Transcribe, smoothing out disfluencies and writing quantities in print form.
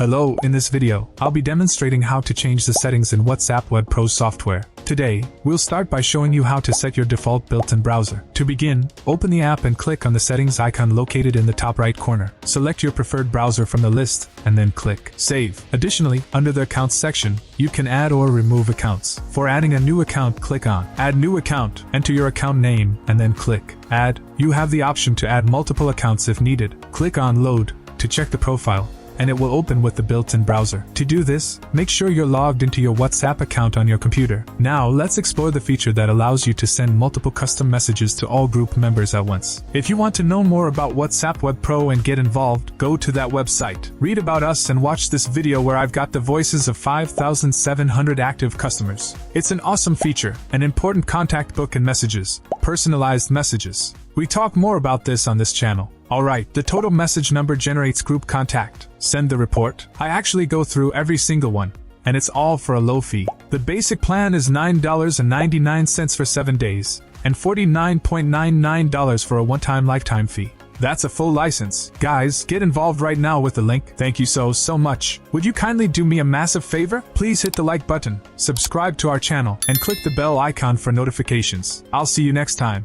Hello, in this video, I'll be demonstrating how to change the settings in WhatsApp WawPro software. Today, we'll start by showing you how to set your default built-in browser. To begin, open the app and click on the settings icon located in the top right corner. Select your preferred browser from the list, and then click Save. Additionally, under the Accounts section, you can add or remove accounts. For adding a new account, click on Add New Account, enter your account name, and then click Add. You have the option to add multiple accounts if needed. Click on Load to check the profile, and it will open with the built-in browser. To do this, make sure you're logged into your WhatsApp account on your computer. Now, let's explore the feature that allows you to send multiple custom messages to all group members at once. If you want to know more about WhatsApp WawPro and get involved, go to that website. Read about us and watch this video where I've got the voices of 5,700 active customers. It's an awesome feature, an important contact book and messages, personalized messages. We talk more about this on this channel. Alright, the total message number generates group contact. Send the report. I actually go through every single one, and it's all for a low fee. The basic plan is $9.99 for 7 days, and $49.99 for a one-time lifetime fee. That's a full license. Guys, get involved right now with the link. Thank you so much. Would you kindly do me a massive favor? Please hit the like button, subscribe to our channel, and click the bell icon for notifications. I'll see you next time.